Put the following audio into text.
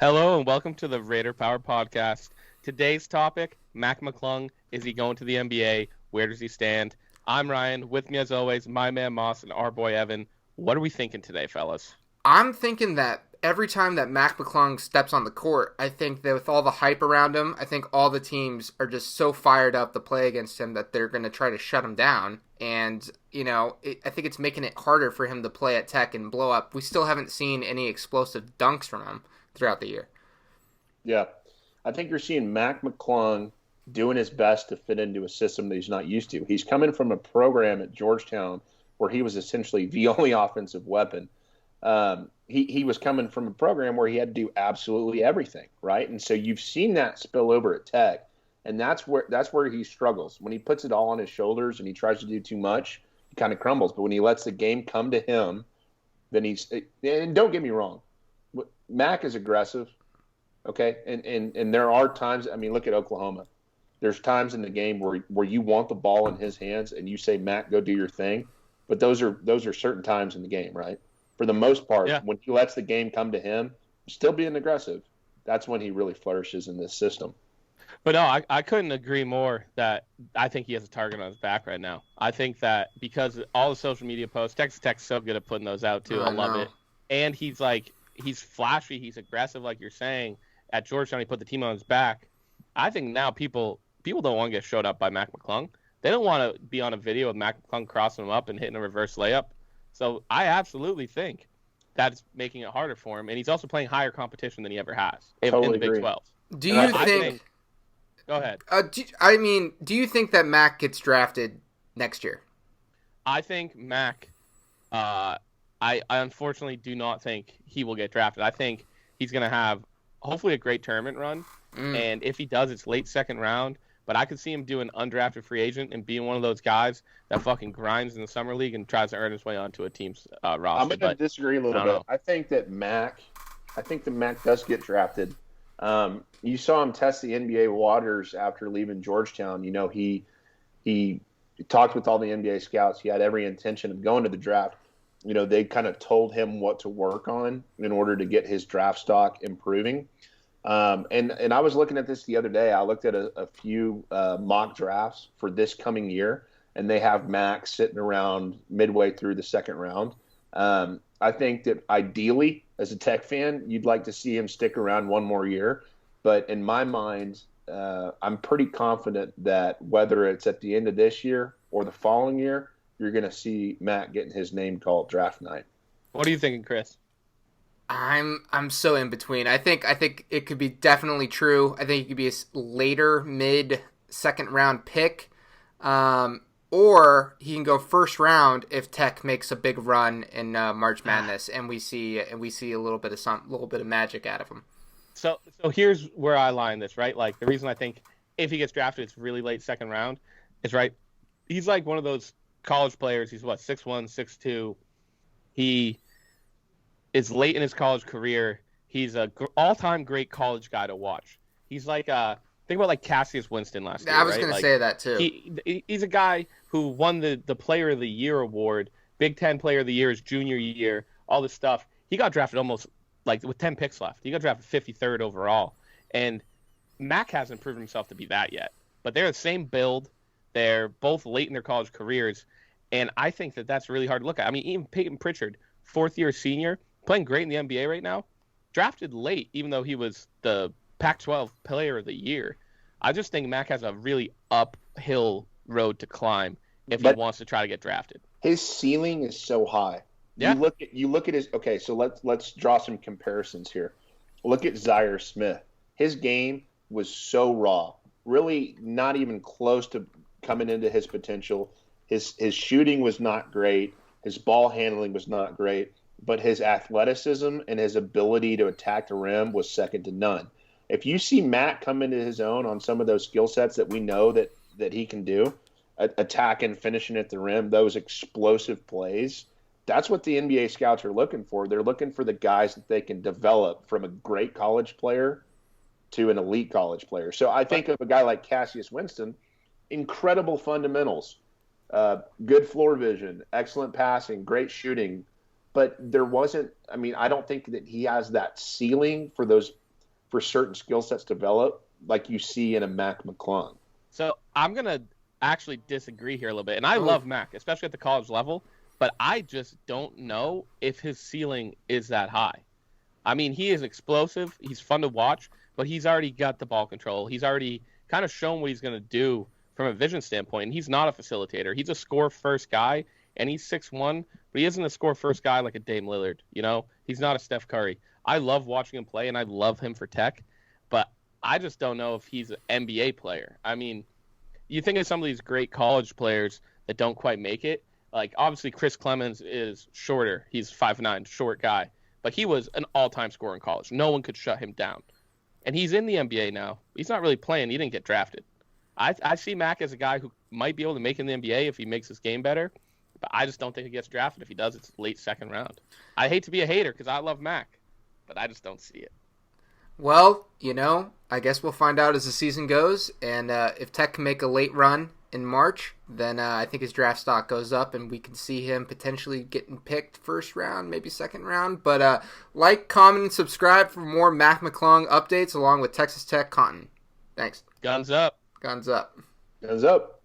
Hello and welcome to the Raider Power Podcast. Today's topic, Mac McClung. Is he going to the NBA? Where does he stand? I'm Ryan. With me as always, my man Moss and our boy Evan. What are we thinking today, fellas? I'm thinking that every time that Mac McClung steps on the court, I think that with all the hype around him, I think all the teams are just so fired up to play against him that they're going to try to shut him down. And, I think it's making it harder for him to play at Tech and blow up. We still haven't seen any explosive dunks from him throughout the year. Yeah. I think you're seeing Mac McClung doing his best to fit into a system that he's not used to. He's coming from a program at Georgetown where he was essentially the only offensive weapon. He was coming from a program where he had to do absolutely everything, right? And so you've seen that spill over at Tech, and that's where he struggles. When he puts it all on his shoulders and he tries to do too much, he kind of crumbles. But when he lets the game come to him, then and don't get me wrong, Mac is aggressive, okay? And there are times, I mean, look at Oklahoma. There's times in the game where you want the ball in his hands and you say, Mac, go do your thing. But those are certain times in the game, right? For the most part, Yeah. when he lets the game come to him, still being aggressive, that's when he really flourishes in this system. But no, I couldn't agree more that I think he has a target on his back right now. I think that because all the social media posts, Texas Tech's so good at putting those out too. I love it. And he's flashy, he's aggressive, like you're saying. At Georgetown, he put the team on his back. I think now people don't want to get showed up by Mac McClung. They don't want to be on a video of Mac McClung crossing him up and hitting a reverse layup. So I absolutely think that's making it harder for him. And he's also playing higher competition than he ever has in the Big 12. Do you think? Go ahead. Do you think that Mac gets drafted next year? I think Mac, I unfortunately do not think he will get drafted. I think he's going to have hopefully a great tournament run. And if he does, it's late second round. But I could see him doing undrafted free agent and being one of those guys that fucking grinds in the summer league and tries to earn his way onto a team's roster. I'm going to disagree a little bit. I think that Mac does get drafted. You saw him test the NBA waters after leaving Georgetown. You know, he talked with all the NBA scouts. He had every intention of going to the draft. You know, they kind of told him what to work on in order to get his draft stock improving. And I was looking at this the other day. I looked at a few mock drafts for this coming year, and they have Mac sitting around midway through the second round. I think that ideally, as a Tech fan, you'd like to see him stick around one more year. But in my mind, I'm pretty confident that whether it's at the end of this year or the following year, you're going to see Mac getting his name called draft night. What are you thinking, Chris? I'm so in between. I think it could be definitely true. I think it could be a later mid second round pick, or he can go first round if Tech makes a big run in March Madness, and we see a little bit of magic out of him. So here's where I line this, right? Like the reason I think if he gets drafted, it's really late second round, is right. He's like one of those college players. He's 6'1", 6'2". He is late in his college career. He's a all-time great college guy to watch. He's like think about like Cassius Winston last year. I was right? going to say that too. He's a guy who won the Player of the Year award, Big Ten Player of the Year his junior year, all this stuff. He got drafted almost like with 10 picks left. He got drafted 53rd overall, and Mac hasn't proven himself to be that yet. But they're the same build. They're both late in their college careers, and I think that that's really hard to look at. I mean, even Peyton Pritchard, fourth-year senior, playing great in the NBA right now, drafted late, even though he was the Pac-12 Player of the Year. I just think Mac has a really uphill road to climb if he wants to try to get drafted. His ceiling is so high. Yeah. You look at his. Okay, so let's draw some comparisons here. Look at Zaire Smith. His game was so raw, really not even close to coming into his potential. His shooting was not great. His ball handling was not great. But his athleticism and his ability to attack the rim was second to none. If you see Matt come into his own on some of those skill sets that we know that he can do, attacking, finishing at the rim, those explosive plays, that's what the NBA scouts are looking for. They're looking for the guys that they can develop from a great college player to an elite college player. So I think of a guy like Cassius Winston, incredible fundamentals, good floor vision, excellent passing, great shooting. But there wasn't – I mean, I don't think that he has that ceiling for those for certain skill sets develop like you see in a Mac McClung. So I'm going to actually disagree here a little bit. And I love Mac, especially at the college level, but I just don't know if his ceiling is that high. I mean, he is explosive. He's fun to watch, but he's already got the ball control. He's already kind of shown what he's going to do from a vision standpoint. And he's not a facilitator. He's a score-first guy, and he's 6'1", but he isn't a score-first guy like a Dame Lillard. You know, he's not a Steph Curry. I love watching him play, and I love him for Tech, but I just don't know if he's an NBA player. I mean, you think of some of these great college players that don't quite make it. Like, obviously, Chris Clemens is shorter. He's 5'9", short guy. But he was an all-time scorer in college. No one could shut him down. And he's in the NBA now. He's not really playing. He didn't get drafted. I see Mac as a guy who might be able to make it in the NBA if he makes his game better. But I just don't think he gets drafted. If he does, it's late second round. I hate to be a hater because I love Mac. But I just don't see it. Well, I guess we'll find out as the season goes. And if Tech can make a late run in March, then I think his draft stock goes up and we can see him potentially getting picked first round, maybe second round. But like, comment, and subscribe for more Mac McClung updates along with Texas Tech content. Thanks. Guns up. Guns up. Guns up.